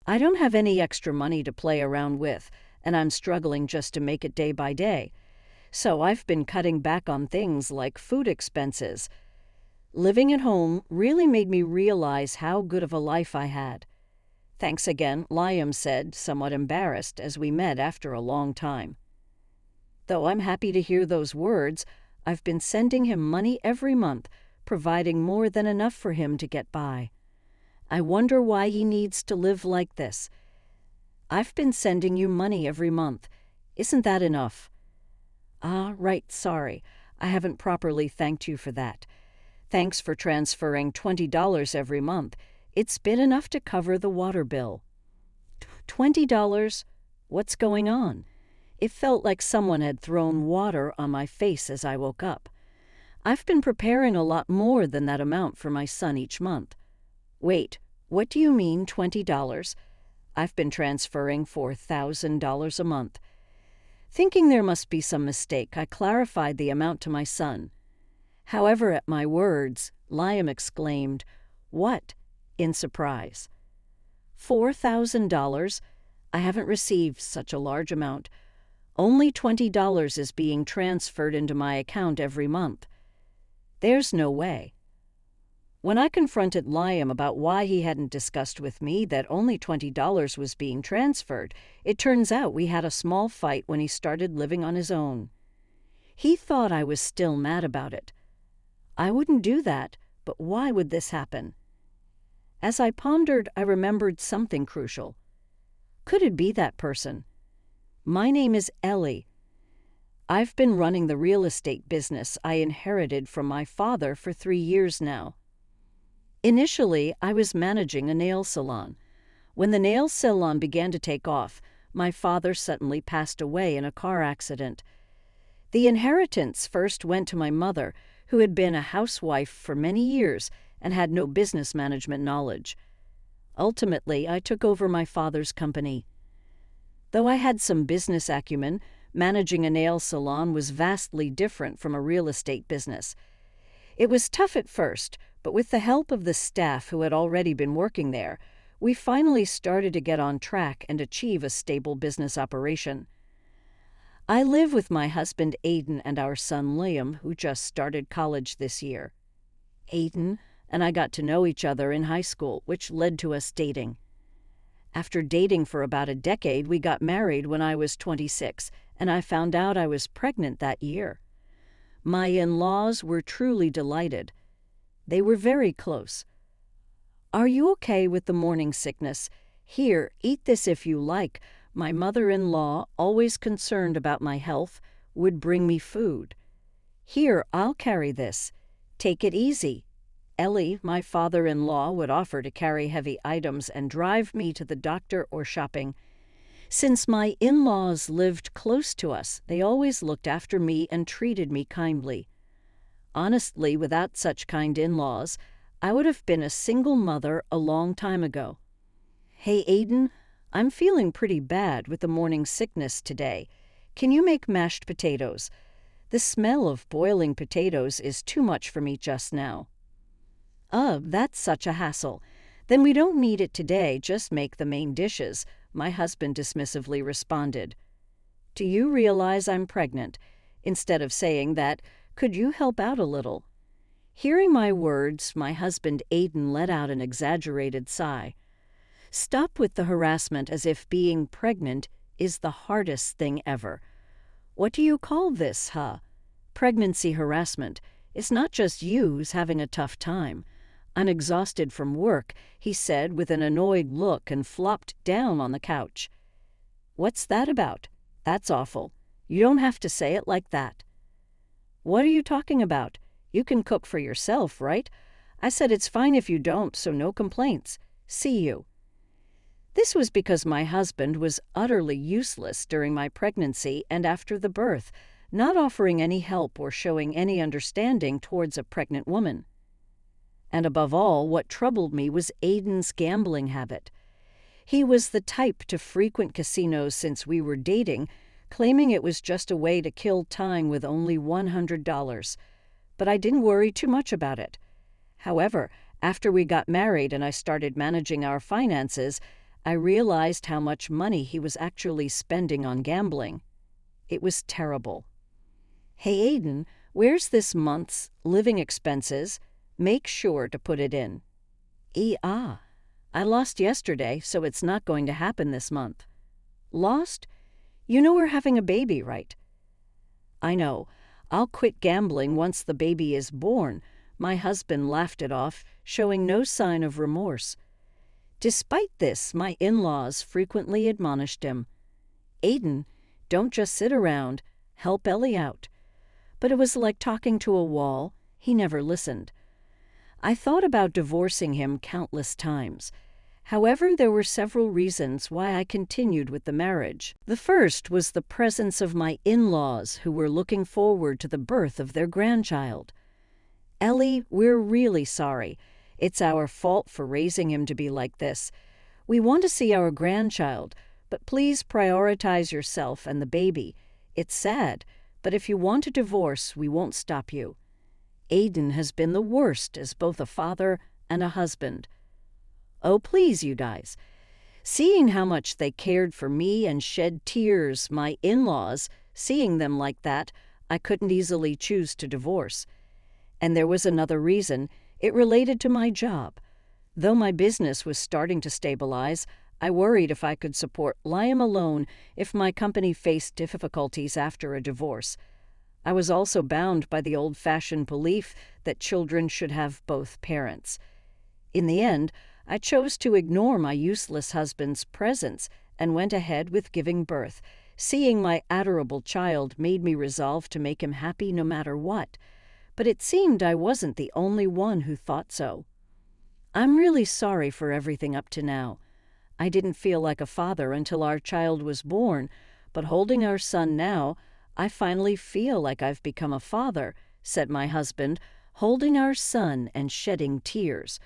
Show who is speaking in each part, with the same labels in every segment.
Speaker 1: I don't have any extra money to play around with, and I'm struggling just to make it day by day. So I've been cutting back on things like food expenses. Living at home really made me realize how good of a life I had. Thanks again, Liam said, somewhat embarrassed, as we met after a long time. Though I'm happy to hear those words, I've been sending him money every month, providing more than enough for him to get by. I wonder why he needs to live like this. I've been sending you money every month. Isn't that enough? Ah, right, sorry. I haven't properly thanked you for that. Thanks for transferring $20 every month. It's been enough to cover the water bill. $20? What's going on? It felt like someone had thrown water on my face as I woke up. I've been preparing a lot more than that amount for my son each month. Wait, what do you mean $20? I've been transferring $4,000 a month. Thinking there must be some mistake, I clarified the amount to my son. However, at my words, Liam exclaimed, "What?" in surprise. $4,000? I haven't received such a large amount. Only $20 is being transferred into my account every month. There's no way. When I confronted Liam about why he hadn't discussed with me that only $20 was being transferred, it turns out we had a small fight when he started living on his own. He thought I was still mad about it. I wouldn't do that, but why would this happen? As I pondered, I remembered something crucial. Could it be that person? My name is Ellie. I've been running the real estate business I inherited from my father for 3 years now. Initially, I was managing a nail salon. When the nail salon began to take off, my father suddenly passed away in a car accident. The inheritance first went to my mother, who had been a housewife for many years and had no business management knowledge. Ultimately, I took over my father's company. Though I had some business acumen, managing a nail salon was vastly different from a real estate business. It was tough at first, but with the help of the staff who had already been working there, we finally started to get on track and achieve a stable business operation. I live with my husband Aiden and our son Liam, who just started college this year. Aiden and I got to know each other in high school, which led to us dating. After dating for about a decade, we got married when I was 26, and I found out I was pregnant that year. My in-laws were truly delighted. They were very close. "Are you okay with the morning sickness? Here, eat this if you like." My mother-in-law, always concerned about my health, would bring me food. "Here, I'll carry this. Take it easy." Ellie, my father-in-law, would offer to carry heavy items and drive me to the doctor or shopping. Since my in-laws lived close to us, they always looked after me and treated me kindly. Honestly, without such kind in-laws, I would have been a single mother a long time ago. "Hey, Aiden, I'm feeling pretty bad with the morning sickness today. Can you make mashed potatoes? The smell of boiling potatoes is too much for me just now." That's such a hassle. Then we don't need it today, just make the main dishes," my husband dismissively responded. "Do you realize I'm pregnant?" Instead of saying that, "Could you help out a little?" Hearing my words, my husband Aiden let out an exaggerated sigh. Stop with the harassment as if being pregnant is the hardest thing ever. What do you call this, huh? Pregnancy harassment. It's not just you who's having a tough time. "I'm exhausted from work," he said with an annoyed look and flopped down on the couch. "What's that about? That's awful. You don't have to say it like that." "What are you talking about? You can cook for yourself, right? I said it's fine if you don't, so no complaints. See you." This was because my husband was utterly useless during my pregnancy and after the birth, not offering any help or showing any understanding towards a pregnant woman. And above all, what troubled me was Aiden's gambling habit. He was the type to frequent casinos since we were dating, claiming it was just a way to kill time with only $100. But I didn't worry too much about it. However, after we got married and I started managing our finances, I realized how much money he was actually spending on gambling. It was terrible. "Hey, Aiden, where's this month's living expenses? Make sure to put it in." I lost yesterday, so it's not going to happen this month." "Lost? You know we're having a baby, right?" "I know. I'll quit gambling once the baby is born." My husband laughed it off, showing no sign of remorse. Despite this, my in-laws frequently admonished him. "Aiden, don't just sit around. Help Ellie out." But it was like talking to a wall. He never listened. I thought about divorcing him countless times. However, there were several reasons why I continued with the marriage. The first was the presence of my in-laws, who were looking forward to the birth of their grandchild. "Ellie, we're really sorry. It's our fault for raising him to be like this. We want to see our grandchild, but please prioritize yourself and the baby. It's sad, but if you want a divorce, we won't stop you. Aiden has been the worst as both a father and a husband." Oh, please, you guys. Seeing how much they cared for me and shed tears, my in-laws, seeing them like that, I couldn't easily choose to divorce. And there was another reason. It related to my job. Though my business was starting to stabilize, I worried if I could support Liam alone if my company faced difficulties after a divorce. I was also bound by the old-fashioned belief that children should have both parents. In the end, I chose to ignore my useless husband's presence and went ahead with giving birth. Seeing my adorable child made me resolve to make him happy no matter what. But it seemed I wasn't the only one who thought so. I'm really sorry for everything up to now. I didn't feel like a father until our child was born, but holding our son now, I finally feel like I've become a father, said my husband, holding our son and shedding tears.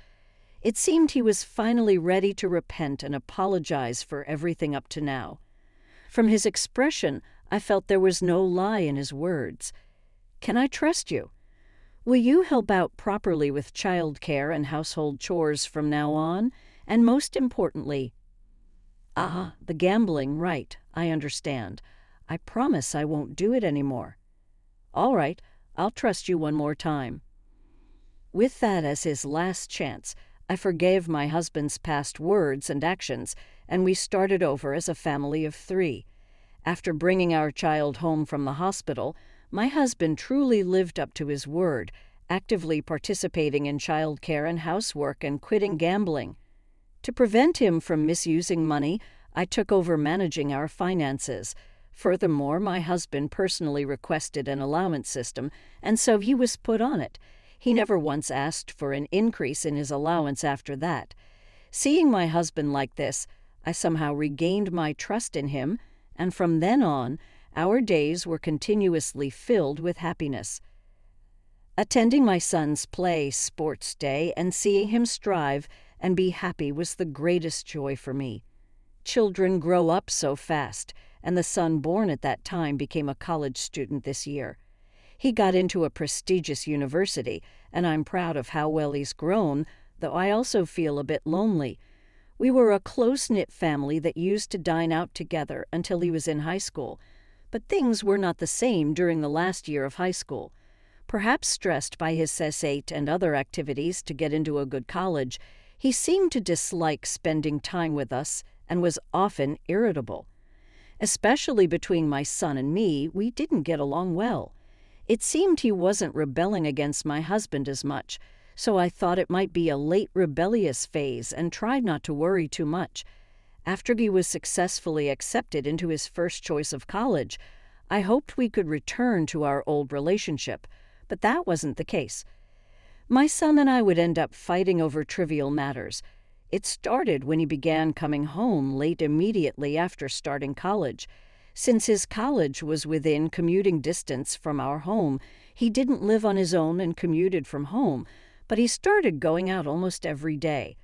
Speaker 1: It seemed he was finally ready to repent and apologize for everything up to now. From his expression, I felt there was no lie in his words. "Can I trust you? Will you help out properly with child care and household chores from now on? And most importantly—" The gambling, right, I understand. I promise I won't do it anymore." "All right, I'll trust you one more time." With that as his last chance, I forgave my husband's past words and actions, and we started over as a family of 3. After bringing our child home from the hospital, my husband truly lived up to his word, actively participating in child care and housework and quitting gambling. To prevent him from misusing money, I took over managing our finances. Furthermore, my husband personally requested an allowance system, and so he was put on it. He never once asked for an increase in his allowance after that. Seeing my husband like this, I somehow regained my trust in him, and from then on, our days were continuously filled with happiness. Attending my son's play sports day and seeing him strive and be happy was the greatest joy for me. Children grow up so fast, and the son born at that time became a college student this year. He got into a prestigious university, and I'm proud of how well he's grown, though I also feel a bit lonely. We were a close-knit family that used to dine out together until he was in high school, but things were not the same during the last year of high school. Perhaps stressed by his S8 and other activities to get into a good college, he seemed to dislike spending time with us and was often irritable. Especially between my son and me, we didn't get along well. It seemed he wasn't rebelling against my husband as much, so I thought it might be a late rebellious phase and tried not to worry too much. After he was successfully accepted into his first choice of college, I hoped we could return to our old relationship, but that wasn't the case. My son and I would end up fighting over trivial matters. It started when he began coming home late immediately after starting college. Since his college was within commuting distance from our home, he didn't live on his own and commuted from home, but he started going out almost every day.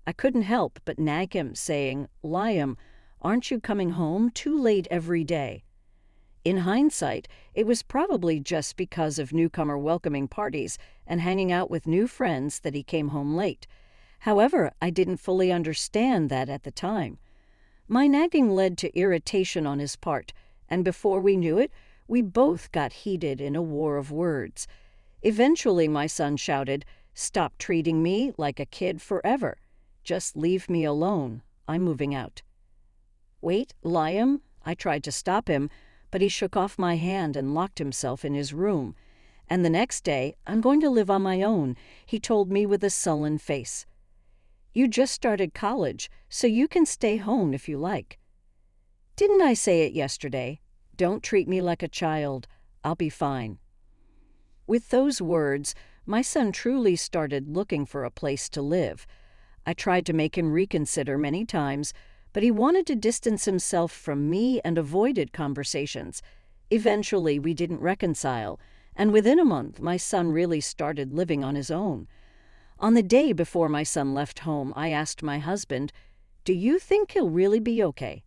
Speaker 1: I couldn't help but nag him, saying, "Liam, aren't you coming home too late every day?" In hindsight, it was probably just because of newcomer welcoming parties and hanging out with new friends that he came home late. However, I didn't fully understand that at the time. My nagging led to irritation on his part, and before we knew it, we both got heated in a war of words. Eventually, my son shouted, "Stop treating me like a kid forever. Just leave me alone. I'm moving out." "Wait, Liam," I tried to stop him, but he shook off my hand and locked himself in his room. And the next day, "I'm going to live on my own," he told me with a sullen face. "You just started college, so you can stay home if you like." "Didn't I say it yesterday? Don't treat me like a child. I'll be fine." With those words, my son truly started looking for a place to live. I tried to make him reconsider many times, but he wanted to distance himself from me and avoided conversations. Eventually, we didn't reconcile, and within a month, my son really started living on his own. On the day before my son left home, I asked my husband, "Do you think he'll really be okay?"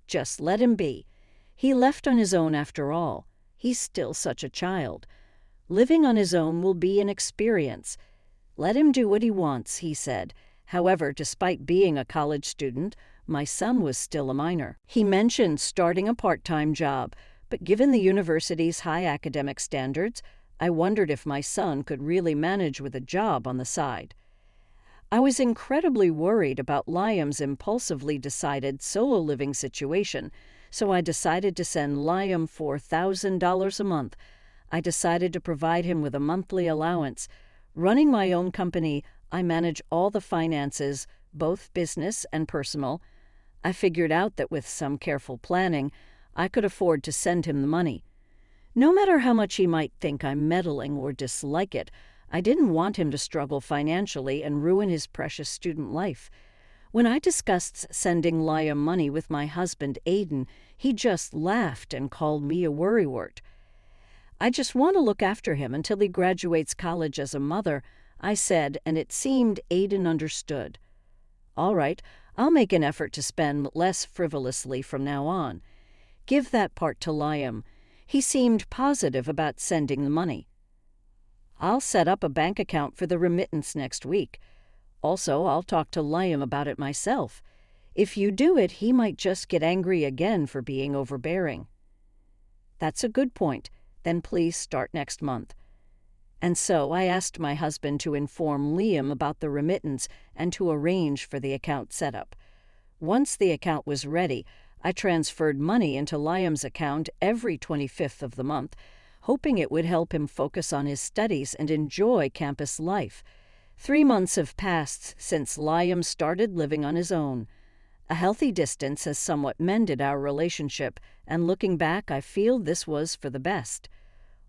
Speaker 1: "Just let him be. He left on his own after all. He's still such a child. Living on his own will be an experience. Let him do what he wants," he said. However, despite being a college student, my son was still a minor. He mentioned starting a part-time job, but given the university's high academic standards, I wondered if my son could really manage with a job on the side. I was incredibly worried about Liam's impulsively decided solo living situation, so I decided to send Liam $4,000 a month. I decided to provide him with a monthly allowance. Running my own company, I manage all the finances, both business and personal. I figured out that with some careful planning, I could afford to send him the money. No matter how much he might think I'm meddling or dislike it, I didn't want him to struggle financially and ruin his precious student life. When I discussed sending Liam money with my husband, Aiden, he just laughed and called me a worrywart. "I just want to look after him until he graduates college as a mother," I said, and it seemed Aiden understood. "All right, I'll make an effort to spend less frivolously from now on. Give that part to Liam." He seemed positive about sending the money. "I'll set up a bank account for the remittance next week. Also, I'll talk to Liam about it myself. If you do it, he might just get angry again for being overbearing." "That's a good point. Then please start next month." And so I asked my husband to inform Liam about the remittance and to arrange for the account setup. Once the account was ready, I transferred money into Liam's account every 25th of the month, hoping it would help him focus on his studies and enjoy campus life. 3 months have passed since Liam started living on his own. A healthy distance has somewhat mended our relationship, and looking back, I feel this was for the best.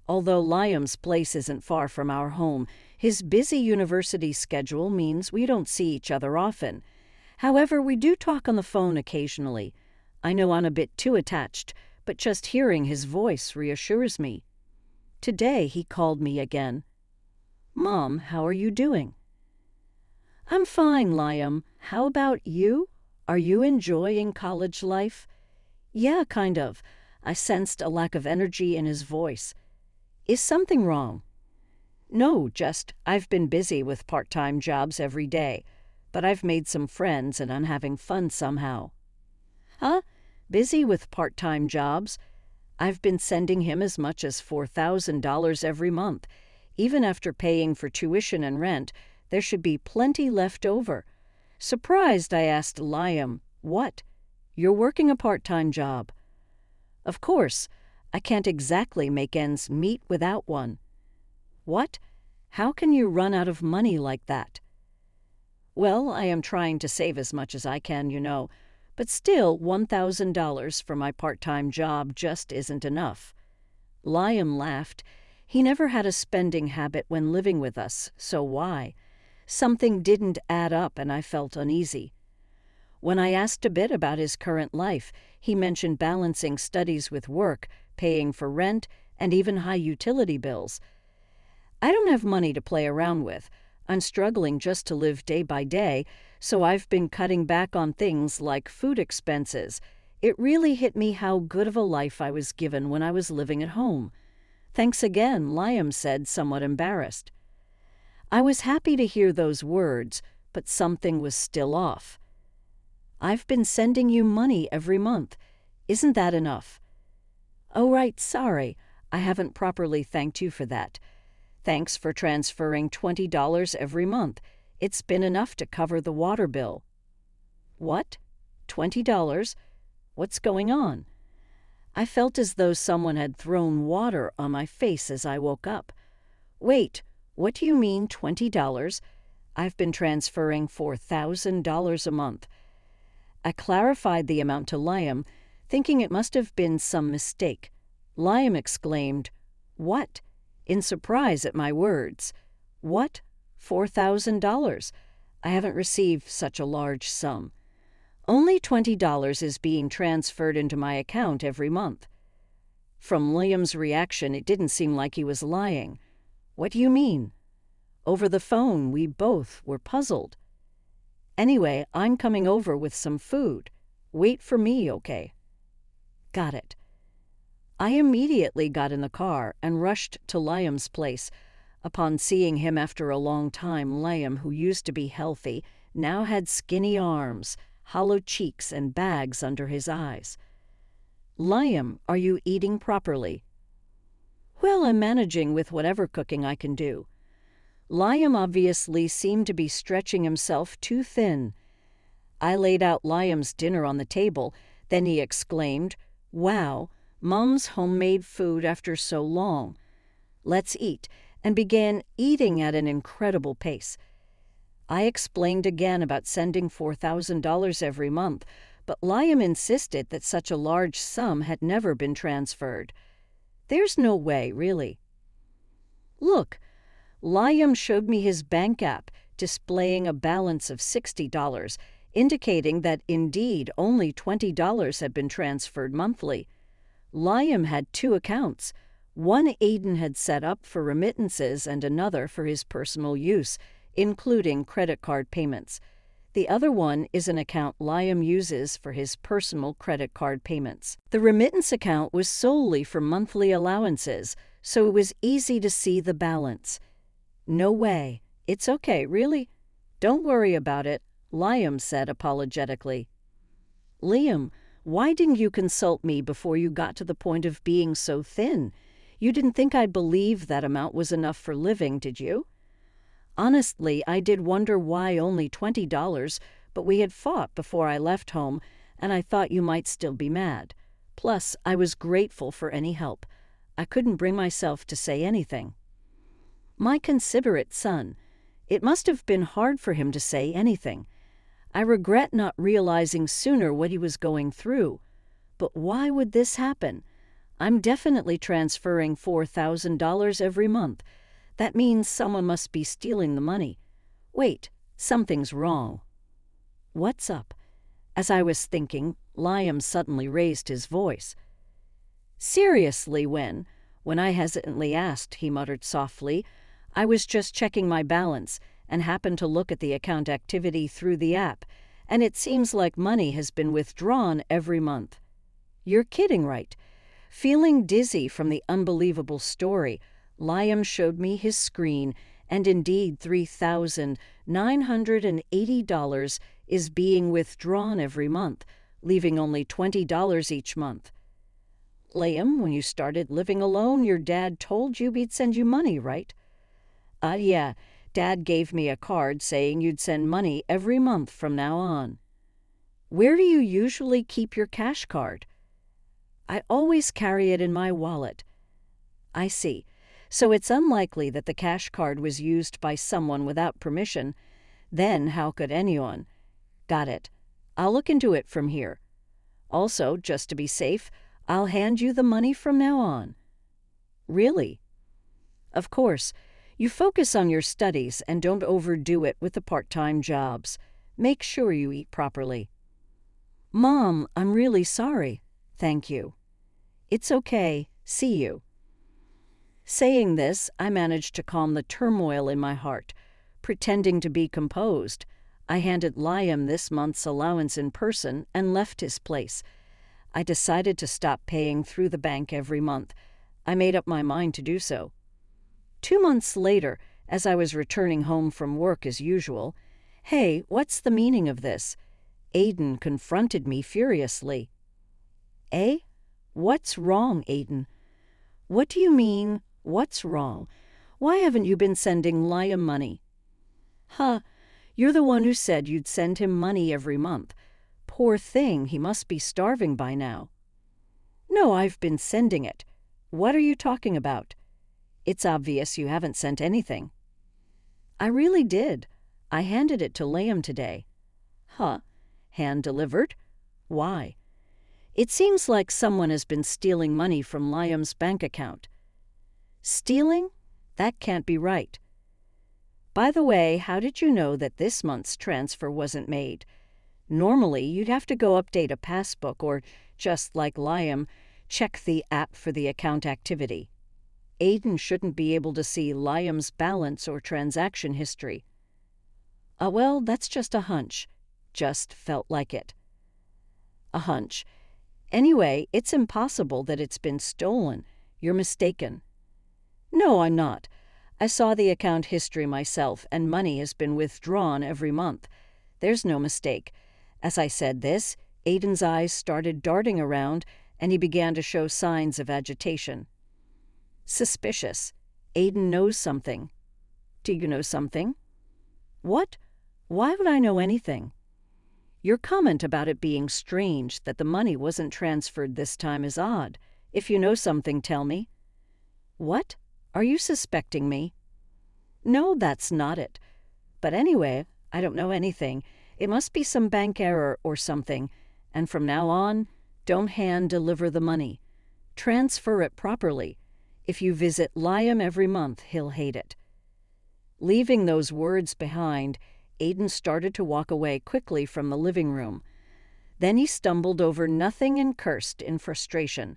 Speaker 1: Although Liam's place isn't far from our home, his busy university schedule means we don't see each other often. However, we do talk on the phone occasionally. I know I'm a bit too attached, but just hearing his voice reassures me. Today he called me again. "Mom, how are you doing?" "I'm fine, Liam. How about you? Are you enjoying college life?" "Yeah, kind of." I sensed a lack of energy in his voice. "Is something wrong?" "No, just I've been busy with part-time jobs every day, but I've made some friends and I'm having fun somehow." "Huh? Busy with part-time jobs?" I've been sending him as much as $4,000 every month. Even after paying for tuition and rent, there should be plenty left over. Surprised, I asked Liam, "What? You're working a part-time job?" "Of course. I can't exactly make ends meet without one." "What? How can you run out of money like that?" "Well, I am trying to save as much as I can, you know. But still, $1,000 for my part-time job just isn't enough." Liam laughed. He never had a spending habit when living with us, so why? Something didn't add up and I felt uneasy. When I asked a bit about his current life, he mentioned balancing studies with work, paying for rent, and even high utility bills. "I don't have money to play around with. I'm struggling just to live day by day, so I've been cutting back on things like food expenses. It really hit me how good of a life I was given when I was living at home." "Thanks again," Liam said, somewhat embarrassed. I was happy to hear those words, but something was still off. I've been sending you money every month. Isn't that enough? Oh, right, sorry. I haven't properly thanked you for that. Thanks for transferring $20 every month. It's been enough to cover the water bill. What? $20? What's going on? I felt as though someone had thrown water on my face as I woke up. Wait, what do you mean $20? I've been transferring $4,000 a month. I clarified the amount to Liam, thinking it must have been some mistake. Liam exclaimed, "What?" in surprise at my words. "What? $4,000? I haven't received such a large sum. Only $20 is being transferred into my account every month." From Liam's reaction, it didn't seem like he was lying. "What do you mean?" Over the phone, we both were puzzled. "Anyway, I'm coming over with some food. Wait for me, okay?" Got it. I immediately got in the car and rushed to Liam's place. Upon seeing him after a long time, Liam, who used to be healthy, now had skinny arms, hollow cheeks, and bags under his eyes. "Liam, are you eating properly?" "Well, I'm managing with whatever cooking I can do." Liam obviously seemed to be stretching himself too thin. I laid out Liam's dinner on the table. Then he exclaimed, "Wow, Mom's homemade food after so long. Let's eat," and began eating at an incredible pace. I explained again about sending $4,000 every month, but Liam insisted that such a large sum had never been transferred. "There's no way, really." Look, Liam showed me his bank app displaying a balance of $60, indicating that indeed only $20 had been transferred monthly. Liam had two accounts. One Aiden had set up for remittances and another for his personal use, including credit card payments. The other one is an account Liam uses for his personal credit card payments. The remittance account was solely for monthly allowances, so it was easy to see the balance. "No way. It's okay, really? Don't worry about it," Liam said apologetically. "Liam, why didn't you consult me before you got to the point of being so thin? You didn't think I'd believe that amount was enough for living, did you?" Honestly, I did wonder why only $20, but we had fought before I left home, and I thought you might still be mad. Plus, I was grateful for any help. I couldn't bring myself to say anything. My considerate son. It must have been hard for him to say anything. I regret not realizing sooner what he was going through. But why would this happen? I'm definitely transferring $4,000 every month. That means someone must be stealing the money. Wait, something's wrong. What's up? As I was thinking, Liam suddenly raised his voice. "Seriously, when I hesitantly asked," he muttered softly, "I was just checking my balance and happened to look at the account activity through the app, and it seems like money has been withdrawn every month." "You're kidding, right?" Feeling dizzy from the unbelievable story, Liam showed me his screen, and indeed $3,980 is being withdrawn every month, leaving only $20 each month. "Liam, when you started living alone, your dad told you he'd send you money, right?" Yeah, Dad gave me a card saying you'd send money every month from now on." "Where do you usually keep your cash card?" "I always carry it in my wallet." "I see. So it's unlikely that the cash card was used by someone without permission. Then how could anyone?" "Got it. I'll look into it from here. Also, just to be safe, I'll hand you the money from now on." "Really?" "Of course. You focus on your studies and don't overdo it with the part-time jobs. Make sure you eat properly." "Mom, I'm really sorry." "Thank you." "It's okay. See you." Saying this, I managed to calm the turmoil in my heart. Pretending to be composed, I handed Liam this month's allowance in person and left his place. I decided to stop paying through the bank every month. I made up my mind to do so. 2 months later, as I was returning home from work as usual, "Hey, what's the meaning of this?" Aiden confronted me furiously. "Eh? What's wrong, Aiden?" "What do you mean, what's wrong? Why haven't you been sending Liam money?" "Huh, you're the one who said you'd send him money every month. Poor thing, he must be starving by now." "No, I've been sending it. What are you talking about? It's obvious you haven't sent anything." "I really did. I handed it to Liam today." "Huh? Hand-delivered? Why?" "It seems like someone has been stealing money from Liam's bank account." "Stealing? That can't be right." "By the way, how did you know that this month's transfer wasn't made? Normally, you'd have to go update a passbook or, just like Liam, check the app for the account activity. Aiden shouldn't be able to see Liam's balance or transaction history." Well, that's just a hunch. Just felt like it." "A hunch. Anyway, it's impossible that it's been stolen. You're mistaken." "No, I'm not. I saw the account history myself, and money has been withdrawn every month. There's no mistake. As I said this, Aiden's eyes started darting around, and he began to show signs of agitation. Suspicious. Aiden knows something." "Do you know something?" "What? Why would I know anything?" "Your comment about it being strange that the money wasn't transferred this time is odd. If you know something, tell me." "What? Are you suspecting me?" "No, that's not it. But anyway, I don't know anything. It must be some bank error or something. And from now on, don't hand-deliver the money. Transfer it properly. If you visit Liam every month, he'll hate it." Leaving those words behind, Aiden started to walk away quickly from the living room. Then he stumbled over nothing and cursed in frustration.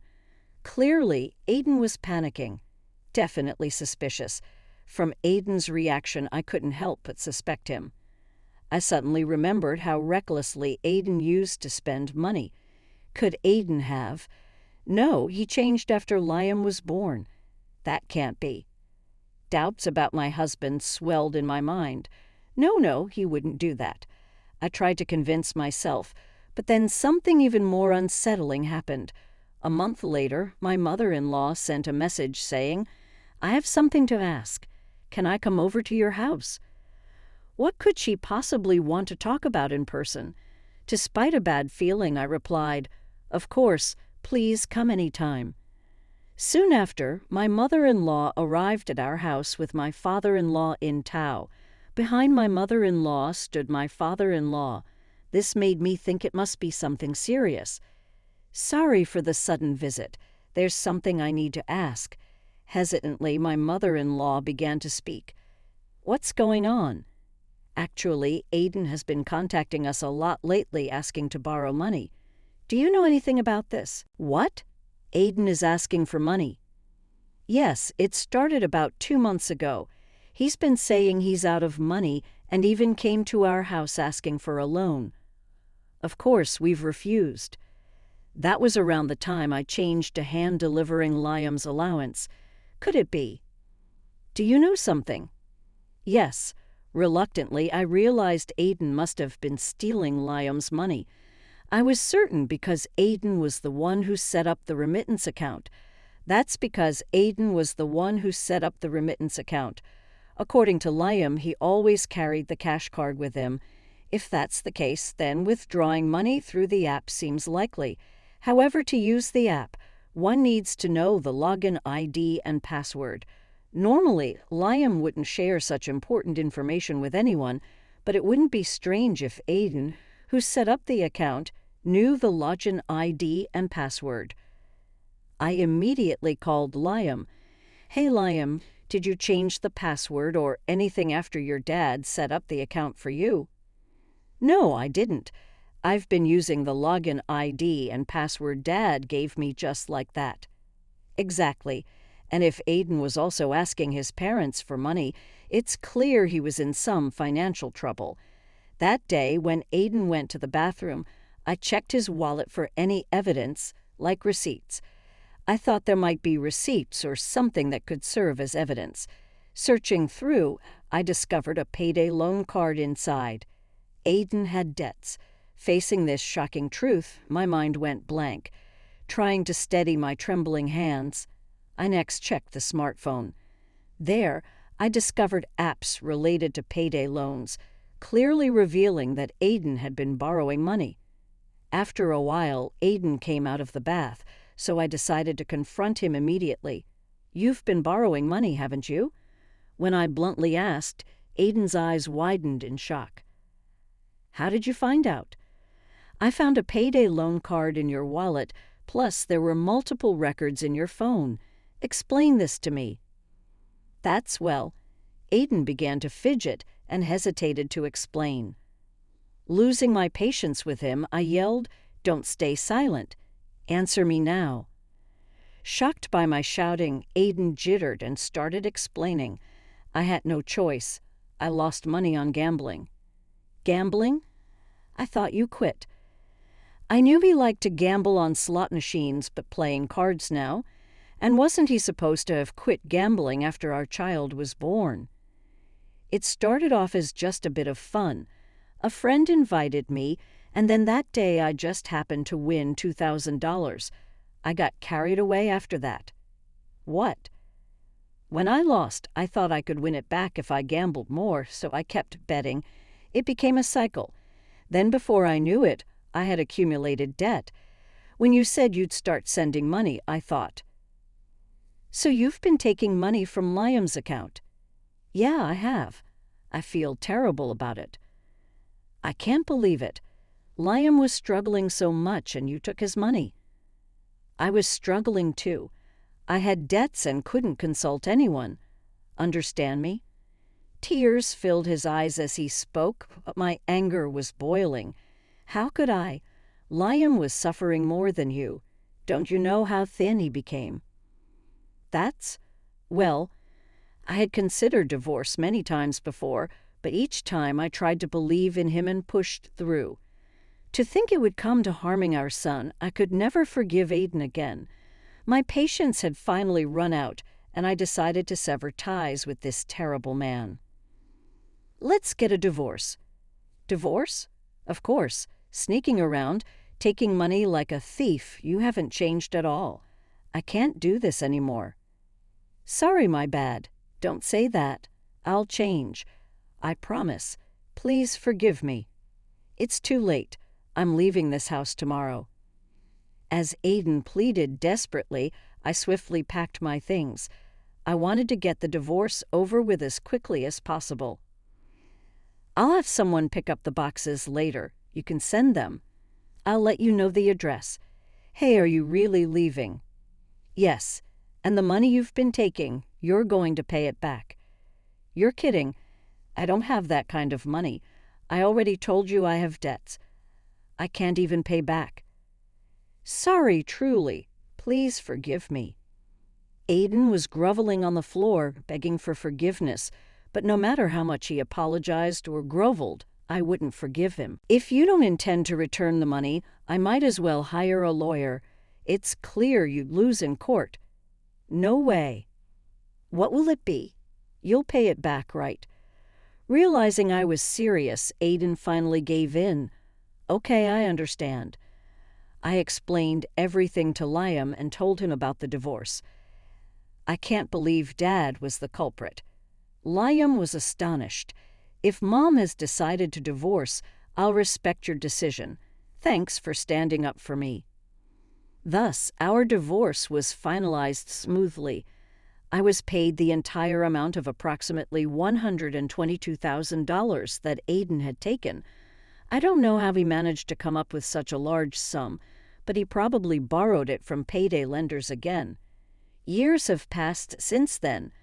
Speaker 1: Clearly, Aiden was panicking. Definitely suspicious. From Aiden's reaction, I couldn't help but suspect him. I suddenly remembered how recklessly Aiden used to spend money. Could Aiden have? No, he changed after Liam was born. That can't be. Doubts about my husband swelled in my mind. No, he wouldn't do that. I tried to convince myself, but then something even more unsettling happened. A month later, my mother-in-law sent a message saying, "I have something to ask. Can I come over to your house?" What could she possibly want to talk about in person? Despite a bad feeling, I replied, "Of course, please come any time." Soon after, my mother-in-law arrived at our house with my father-in-law in tow. Behind my mother-in-law stood my father-in-law. This made me think it must be something serious. "Sorry for the sudden visit. There's something I need to ask." Hesitantly, my mother-in-law began to speak. "What's going on?" "Actually, Aiden has been contacting us a lot lately asking to borrow money. Do you know anything about this?" "What?" "Aiden is asking for money." "Yes, it started about 2 months ago. He's been saying he's out of money and even came to our house asking for a loan. Of course, we've refused. That was around the time I changed to hand-delivering Liam's allowance. Could it be?" "Do you know something?" "Yes. Reluctantly, I realized Aiden must have been stealing Liam's money. I was certain because Aiden was the one who set up the remittance account. That's because Aiden was the one who set up the remittance account. According to Liam, he always carried the cash card with him. If that's the case, then withdrawing money through the app seems likely. However, to use the app, one needs to know the login ID and password. Normally, Liam wouldn't share such important information with anyone, but it wouldn't be strange if Aiden, who set up the account, knew the login ID and password. I immediately called Liam. "Hey, Liam, did you change the password or anything after your dad set up the account for you?" "No, I didn't. I've been using the login ID and password Dad gave me just like that." "Exactly. And if Aiden was also asking his parents for money, it's clear he was in some financial trouble. That day, when Aiden went to the bathroom, I checked his wallet for any evidence, like receipts. I thought there might be receipts or something that could serve as evidence. Searching through, I discovered a payday loan card inside. Aiden had debts. Facing this shocking truth, my mind went blank. Trying to steady my trembling hands, I next checked the smartphone. There, I discovered apps related to payday loans, clearly revealing that Aiden had been borrowing money. After a while, Aiden came out of the bath, so I decided to confront him immediately. "You've been borrowing money, haven't you?" When I bluntly asked, Aiden's eyes widened in shock. "How did you find out?" "I found a payday loan card in your wallet, plus there were multiple records in your phone. Explain this to me." Well, Aiden began to fidget and hesitated to explain. Losing my patience with him, I yelled, "Don't stay silent. Answer me now." Shocked by my shouting, Aiden jittered and started explaining. "I had no choice. I lost money on gambling." "Gambling? I thought you quit." I knew he liked to gamble on slot machines but playing cards now. And wasn't he supposed to have quit gambling after our child was born? It started off as just a bit of fun. A friend invited me, and then that day I just happened to win $2,000. I got carried away after that. What? When I lost, I thought I could win it back if I gambled more, so I kept betting. It became a cycle. Then before I knew it, I had accumulated debt. When you said you'd start sending money, I thought, "So you've been taking money from Liam's account?" "Yeah, I have. I feel terrible about it." "I can't believe it. Liam was struggling so much and you took his money." "I was struggling too. I had debts and couldn't consult anyone. Understand me?" Tears filled his eyes as he spoke, but my anger was boiling. How could I? Liam was suffering more than you. Don't you know how thin he became? Well, I had considered divorce many times before, but each time I tried to believe in him and pushed through. To think it would come to harming our son, I could never forgive Aiden again. My patience had finally run out, and I decided to sever ties with this terrible man. "Let's get a divorce." "Divorce? Of course. Sneaking around, taking money like a thief, you haven't changed at all. I can't do this anymore." "Sorry, my bad. Don't say that. I'll change. I promise. Please forgive me." "It's too late. I'm leaving this house tomorrow." As Aiden pleaded desperately, I swiftly packed my things. I wanted to get the divorce over with as quickly as possible. "I'll have someone pick up the boxes later. You can send them. I'll let you know the address. Hey, are you really leaving?" "Yes. And the money you've been taking, you're going to pay it back." "You're kidding. I don't have that kind of money. I already told you I have debts. I can't even pay back." "Sorry, truly. Please forgive me." Aiden was groveling on the floor, begging for forgiveness, but no matter how much he apologized or groveled, I wouldn't forgive him. "If you don't intend to return the money, I might as well hire a lawyer. It's clear you'd lose in court." "No way." "What will it be? You'll pay it back, right?" Realizing I was serious, Aiden finally gave in. "Okay, I understand." I explained everything to Liam and told him about the divorce. I can't believe Dad was the culprit. Liam was astonished. "If Mom has decided to divorce, I'll respect your decision. Thanks for standing up for me." Thus, our divorce was finalized smoothly. I was paid the entire amount of approximately $122,000 that Aiden had taken. I don't know how he managed to come up with such a large sum, but he probably borrowed it from payday lenders again. Years have passed since then.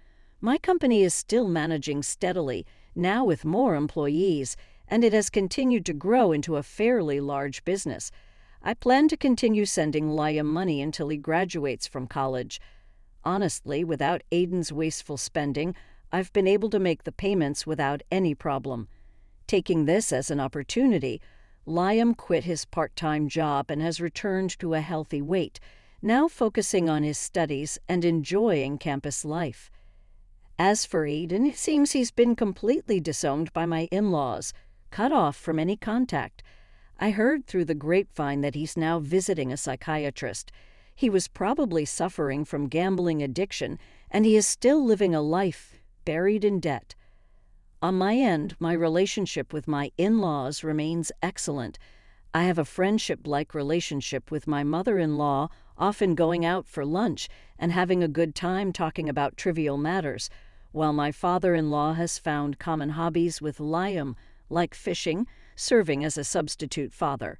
Speaker 1: My company is still managing steadily, now with more employees, and it has continued to grow into a fairly large business. I plan to continue sending Liam money until he graduates from college. Honestly, without Aiden's wasteful spending, I've been able to make the payments without any problem. Taking this as an opportunity, Liam quit his part-time job and has returned to a healthy weight, now focusing on his studies and enjoying campus life. As for Aiden, it seems he's been completely disowned by my in-laws, cut off from any contact. I heard through the grapevine that he's now visiting a psychiatrist. He was probably suffering from gambling addiction, and he is still living a life buried in debt. On my end, my relationship with my in-laws remains excellent. I have a friendship-like relationship with my mother-in-law, often going out for lunch and having a good time talking about trivial matters, while my father-in-law has found common hobbies with Liam, like fishing, serving as a substitute father.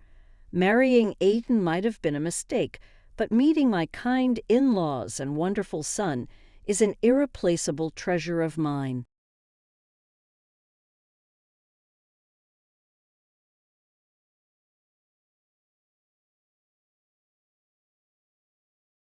Speaker 1: Marrying Aiden might have been a mistake, but meeting my kind in-laws and wonderful son is an irreplaceable treasure of mine.